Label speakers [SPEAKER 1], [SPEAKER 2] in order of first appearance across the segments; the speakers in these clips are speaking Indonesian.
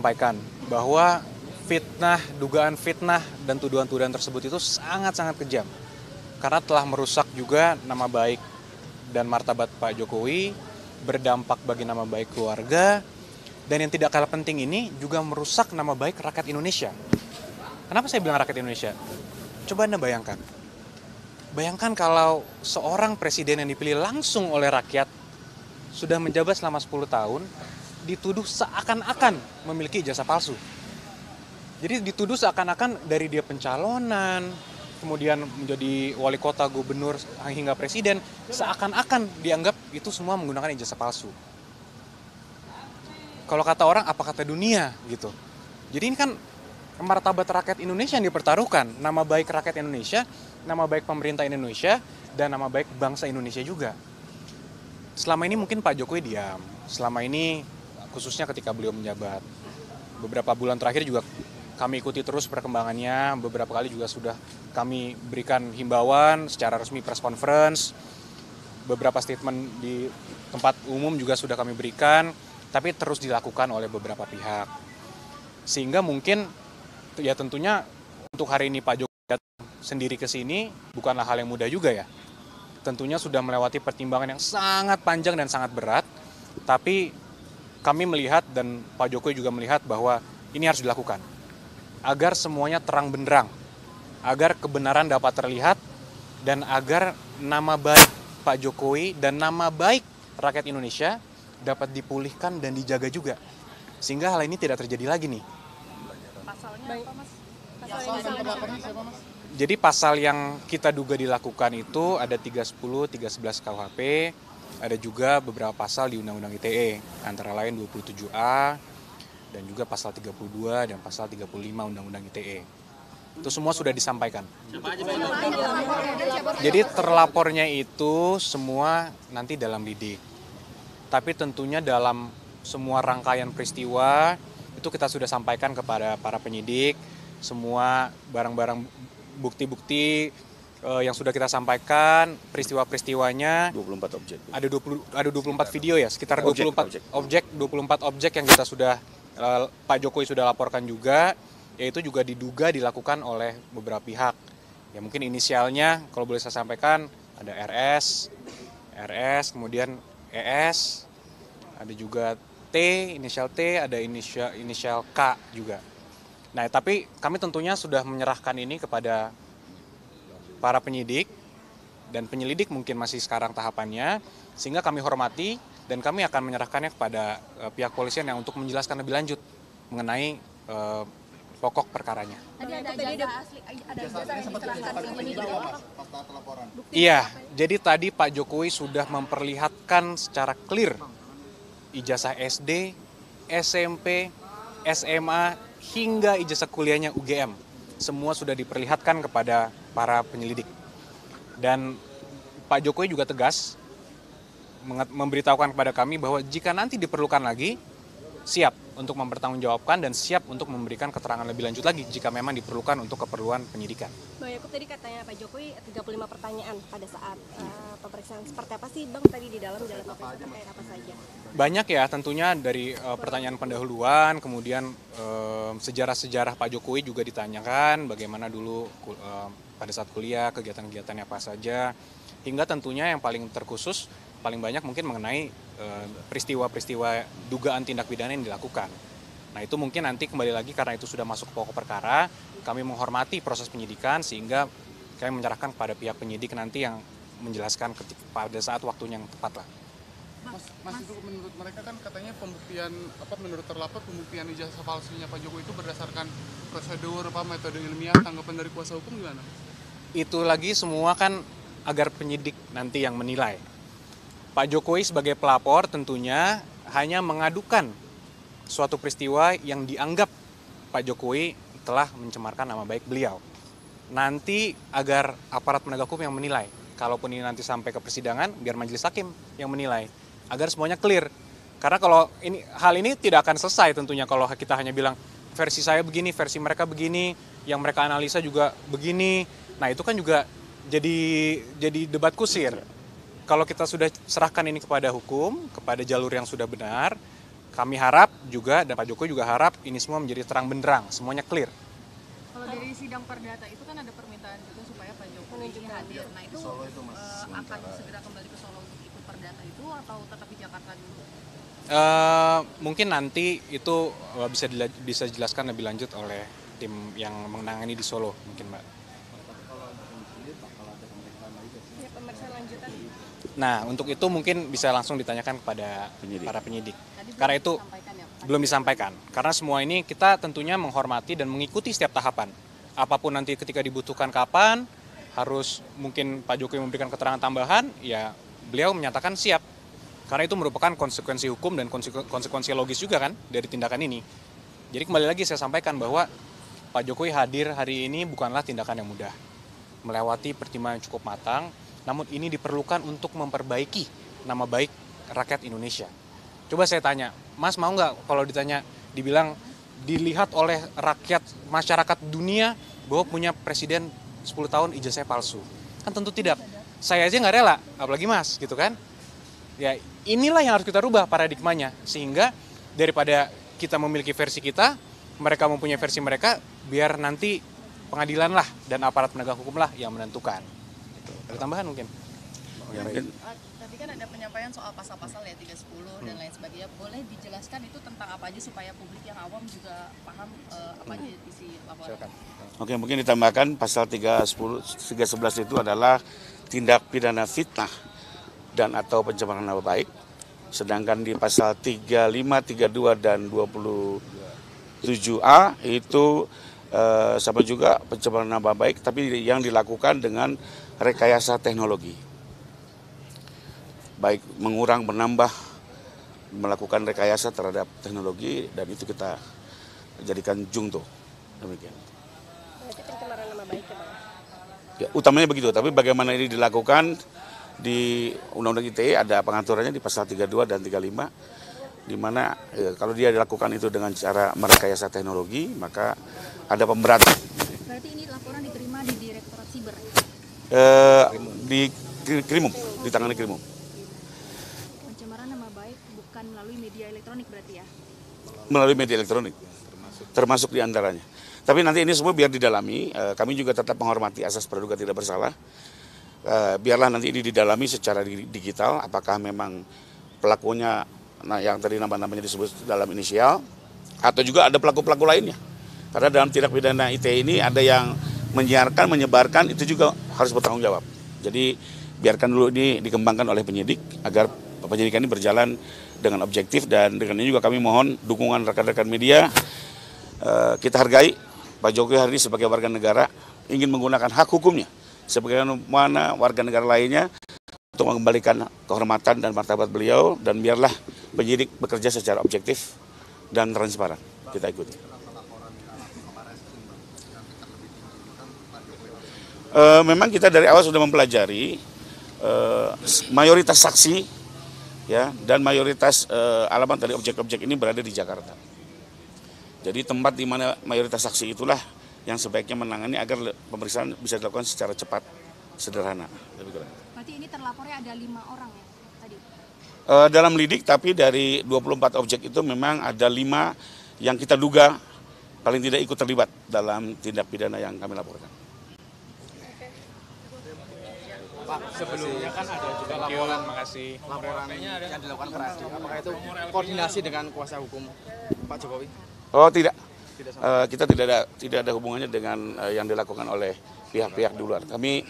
[SPEAKER 1] Sampaikan bahwa dugaan fitnah dan tuduhan-tuduhan tersebut itu sangat-sangat kejam. Karena telah merusak juga nama baik dan martabat Pak Jokowi, berdampak bagi nama baik keluarga, dan yang tidak kalah penting ini juga merusak nama baik rakyat Indonesia. Kenapa saya bilang rakyat Indonesia? Coba Anda bayangkan. Bayangkan kalau seorang presiden yang dipilih langsung oleh rakyat, sudah menjabat selama 10 tahun, dituduh seakan-akan memiliki ijazah palsu. Jadi dituduh seakan-akan dari dia pencalonan, kemudian menjadi wali kota, gubernur, hingga presiden, seakan-akan dianggap itu semua menggunakan ijazah palsu. Kalau kata orang, apa kata dunia gitu. Jadi ini kan martabat rakyat Indonesia yang dipertaruhkan, nama baik rakyat Indonesia, nama baik pemerintah Indonesia, dan nama baik bangsa Indonesia juga. Selama ini mungkin Pak Jokowi diam, selama ini khususnya ketika beliau menjabat. Beberapa bulan terakhir juga kami ikuti terus perkembangannya, beberapa kali juga sudah kami berikan himbauan secara resmi press conference, beberapa statement di tempat umum juga sudah kami berikan, tapi terus dilakukan oleh beberapa pihak. Sehingga mungkin ya tentunya untuk hari ini Pak Jokowi datang sendiri ke sini bukanlah hal yang mudah juga ya. Tentunya sudah melewati pertimbangan yang sangat panjang dan sangat berat, tapi kami melihat dan Pak Jokowi juga melihat bahwa ini harus dilakukan agar semuanya terang benderang, agar kebenaran dapat terlihat, dan agar nama baik Pak Jokowi dan nama baik rakyat Indonesia dapat dipulihkan dan dijaga juga, sehingga hal ini tidak terjadi lagi nih.
[SPEAKER 2] Pasalnya apa, Mas?
[SPEAKER 1] Jadi pasal yang kita duga dilakukan itu ada 310, 311 KUHP, ada juga beberapa pasal di Undang-Undang ITE, antara lain 27A, dan juga pasal 32 dan pasal 35 Undang-Undang ITE. Itu semua sudah disampaikan. Jadi terlapornya itu semua nanti dalam lidik. Tapi tentunya dalam semua rangkaian peristiwa, itu kita sudah sampaikan kepada para penyidik, semua barang-barang bukti-bukti yang sudah kita sampaikan, peristiwa-peristiwanya.
[SPEAKER 3] 24 objek.
[SPEAKER 1] Ada 24 video ya, sekitar 24 objek yang kita sudah Pak Jokowi sudah laporkan juga, yaitu juga diduga dilakukan oleh beberapa pihak. Ya mungkin inisialnya kalau boleh saya sampaikan ada RS, kemudian ES, ada juga T, inisial T, ada inisial K juga. Nah, tapi kami tentunya sudah menyerahkan ini kepada para penyidik, dan penyelidik mungkin masih sekarang tahapannya, sehingga kami hormati dan kami akan menyerahkannya kepada pihak polisian yang untuk menjelaskan lebih lanjut mengenai pokok perkaranya.
[SPEAKER 2] Tadi ada ijazah asli, ada ijazah yang diserahkan ini di bawah.
[SPEAKER 1] Iya, jadi tadi Pak Jokowi sudah memperlihatkan secara clear ijazah SD, SMP, SMA, hingga ijazah kuliahnya UGM. Semua sudah diperlihatkan kepada para penyelidik. Dan Pak Jokowi juga tegas memberitahukan kepada kami bahwa jika nanti diperlukan lagi, siap untuk mempertanggungjawabkan dan siap untuk memberikan keterangan lebih lanjut lagi jika memang diperlukan untuk keperluan penyidikan.
[SPEAKER 2] Bang Yakub tadi katanya Pak Jokowi 35 pertanyaan pada saat pemeriksaan. Seperti apa sih Bang tadi di dalam pemeriksaan terkait apa saja?
[SPEAKER 1] Banyak ya tentunya dari pertanyaan pendahuluan, kemudian sejarah-sejarah Pak Jokowi juga ditanyakan, bagaimana dulu pada saat kuliah, kegiatan-kegiatannya apa saja, hingga tentunya yang paling terkhusus, paling banyak mungkin mengenai peristiwa-peristiwa dugaan tindak pidana yang dilakukan. Nah itu mungkin nanti kembali lagi karena itu sudah masuk ke pokok perkara, kami menghormati proses penyidikan sehingga kami menyerahkan kepada pihak penyidik nanti yang menjelaskan pada saat waktunya yang tepat lah.
[SPEAKER 4] Mas itu menurut mereka kan katanya pembuktian menurut terlapor pembuktian ijazah palsunya Pak Jokowi itu berdasarkan prosedur metode ilmiah, tanggapan dari kuasa hukum gimana?
[SPEAKER 1] Itu lagi semua kan agar penyidik nanti yang menilai. Pak Jokowi sebagai pelapor tentunya hanya mengadukan suatu peristiwa yang dianggap Pak Jokowi telah mencemarkan nama baik beliau. Nanti agar aparat penegak hukum yang menilai. Kalaupun ini nanti sampai ke persidangan, biar majelis hakim yang menilai. Agar semuanya clear. Karena kalau hal ini tidak akan selesai tentunya kalau kita hanya bilang versi saya begini, versi mereka begini, yang mereka analisa juga begini. Nah itu kan juga jadi debat kusir. Kalau kita sudah serahkan ini kepada hukum, kepada jalur yang sudah benar, kami harap juga, dan Pak Jokowi juga harap ini semua menjadi terang benderang, semuanya clear.
[SPEAKER 3] Kalau dari sidang perdata itu kan ada permintaan juga supaya Pak Jokowi hadir. Nah itu akan segera kembali ke Solo untuk ikut perdata itu atau tetap di Jakarta dulu?
[SPEAKER 1] Mungkin nanti itu bisa dijelaskan lebih lanjut oleh tim yang menangani di Solo, mungkin Mbak.
[SPEAKER 2] Ya, pemeriksaan lanjutan.
[SPEAKER 1] Nah, untuk itu mungkin bisa langsung ditanyakan kepada para penyidik. Karena itu
[SPEAKER 3] Ya,
[SPEAKER 1] belum disampaikan. Karena semua ini kita tentunya menghormati dan mengikuti setiap tahapan. Apapun nanti ketika dibutuhkan kapan, harus mungkin Pak Jokowi memberikan keterangan tambahan, ya beliau menyatakan siap. Karena itu merupakan konsekuensi hukum dan konsekuensi logis juga kan dari tindakan ini. Jadi kembali lagi saya sampaikan bahwa Pak Jokowi hadir hari ini bukanlah tindakan yang mudah. Melewati pertimbangan yang cukup matang, namun ini diperlukan untuk memperbaiki nama baik rakyat Indonesia. Coba saya tanya, Mas mau nggak kalau dibilang dilihat oleh rakyat masyarakat dunia bahwa punya presiden 10 tahun ijazah palsu? Kan tentu tidak. Saya aja nggak rela, apalagi Mas gitu kan. Ya inilah yang harus kita rubah paradigmanya, sehingga daripada kita memiliki versi kita, mereka mempunyai versi mereka, biar nanti pengadilan lah dan aparat penegak hukum lah yang menentukan. Ada tambahan mungkin?
[SPEAKER 3] Tadi kan ada penyampaian soal pasal-pasal ya 310 dan lain sebagainya. Boleh dijelaskan itu tentang apa aja supaya publik yang awam juga paham apa aja isi laporan?
[SPEAKER 1] Silakan.
[SPEAKER 5] Oke, mungkin ditambahkan pasal 311 itu adalah tindak pidana fitnah dan atau pencemaran nama baik. Sedangkan di pasal 35, 32 dan 27A itu sama juga pencemaran nama baik tapi yang dilakukan dengan rekayasa teknologi. Baik mengurang, menambah, melakukan rekayasa terhadap teknologi dan itu kita jadikan jungto. Demikian.
[SPEAKER 2] Berarti pencemaran nama baik ya Bang?
[SPEAKER 5] Ya, utamanya begitu, tapi bagaimana ini dilakukan di Undang-Undang ITE ada pengaturannya di pasal 32 dan 35 di mana kalau dia dilakukan itu dengan cara merekayasa teknologi maka ada pemberatan.
[SPEAKER 3] Berarti ini laporan diterima di Direktorat Siber?
[SPEAKER 5] Di Krimum, ditangani Krimum.
[SPEAKER 3] Pencemaran nama baik bukan melalui media elektronik berarti ya?
[SPEAKER 5] Melalui media elektronik, termasuk di antaranya. Tapi nanti ini semua biar didalami, kami juga tetap menghormati asas praduga tidak bersalah. Biarlah nanti ini didalami secara digital, apakah memang pelakunya yang tadi nama-namanya disebut dalam inisial, atau juga ada pelaku-pelaku lainnya. Karena dalam tindak pidana ITE ini ada yang menyiarkan, menyebarkan, itu juga harus bertanggung jawab. Jadi biarkan dulu ini dikembangkan oleh penyidik, agar penyidikan ini berjalan dengan objektif, dan dengan ini juga kami mohon dukungan rekan-rekan media. Kita hargai Pak Jokowi hari ini sebagai warga negara, ingin menggunakan hak hukumnya sebagaimana warga negara lainnya untuk mengembalikan kehormatan dan martabat beliau, dan biarlah penyidik bekerja secara objektif dan transparan. Kita ikuti. Memang kita dari awal sudah mempelajari mayoritas saksi ya dan mayoritas alamat dari objek-objek ini berada di Jakarta. Jadi tempat di mana mayoritas saksi itulah yang sebaiknya menangani agar pemeriksaan bisa dilakukan secara cepat, sederhana.
[SPEAKER 3] Berarti ini terlapornya ada 5 orang ya tadi?
[SPEAKER 5] Dalam lidik, tapi dari 24 objek itu memang ada 5 yang kita duga paling tidak ikut terlibat dalam tindak pidana yang kami laporkan.
[SPEAKER 1] Pak, sebelumnya kan ada juga laporan,
[SPEAKER 6] laporan yang dilakukan Pradi. Apakah itu koordinasi dengan kuasa hukum Pak Jokowi?
[SPEAKER 5] Oh tidak, kita tidak ada hubungannya dengan yang dilakukan oleh pihak-pihak di luar. Kami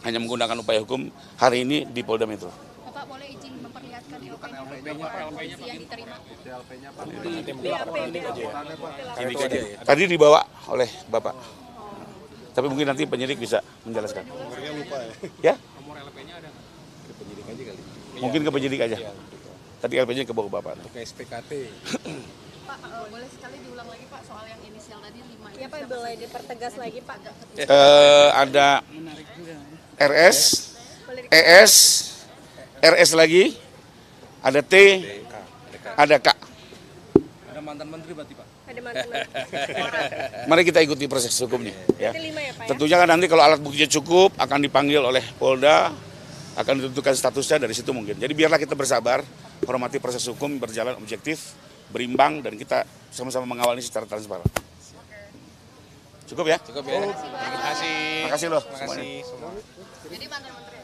[SPEAKER 5] hanya menggunakan upaya hukum hari ini di Polda Metro.
[SPEAKER 3] Bapak boleh izin memperlihatkan LP-nya yang diterima?
[SPEAKER 5] Tadi dibawa oleh Bapak. Tapi mungkin nanti penyidik bisa menjelaskan. Ya? Mungkin ke penyidik aja. Tadi LP-nya ke bawah Bapak.
[SPEAKER 6] Ke SPKT.
[SPEAKER 3] Pak, boleh sekali diulang lagi Pak soal yang inisial tadi 5?
[SPEAKER 2] Ya Pak, boleh dipertegas lagi Pak.
[SPEAKER 5] Ada RS, ES, RS lagi, ada T, ada K.
[SPEAKER 6] Ada mantan menteri berarti Pak?
[SPEAKER 2] Ada mantan.
[SPEAKER 5] Mari kita ikuti proses hukumnya. Ya.
[SPEAKER 2] Berarti 5 ya Pak ya?
[SPEAKER 5] Tentunya kan nanti kalau alat buktinya cukup akan dipanggil oleh Polda, akan ditentukan statusnya dari situ mungkin. Jadi biarlah kita bersabar, hormati proses hukum berjalan objektif, berimbang, dan kita sama-sama mengawal ini secara transparan. Cukup ya?
[SPEAKER 6] Cukup ya. Terima kasih.
[SPEAKER 5] Terima kasih loh
[SPEAKER 1] Terima
[SPEAKER 5] semuanya.
[SPEAKER 1] kasih semua.
[SPEAKER 3] Jadi mantan menteri.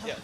[SPEAKER 1] Ya.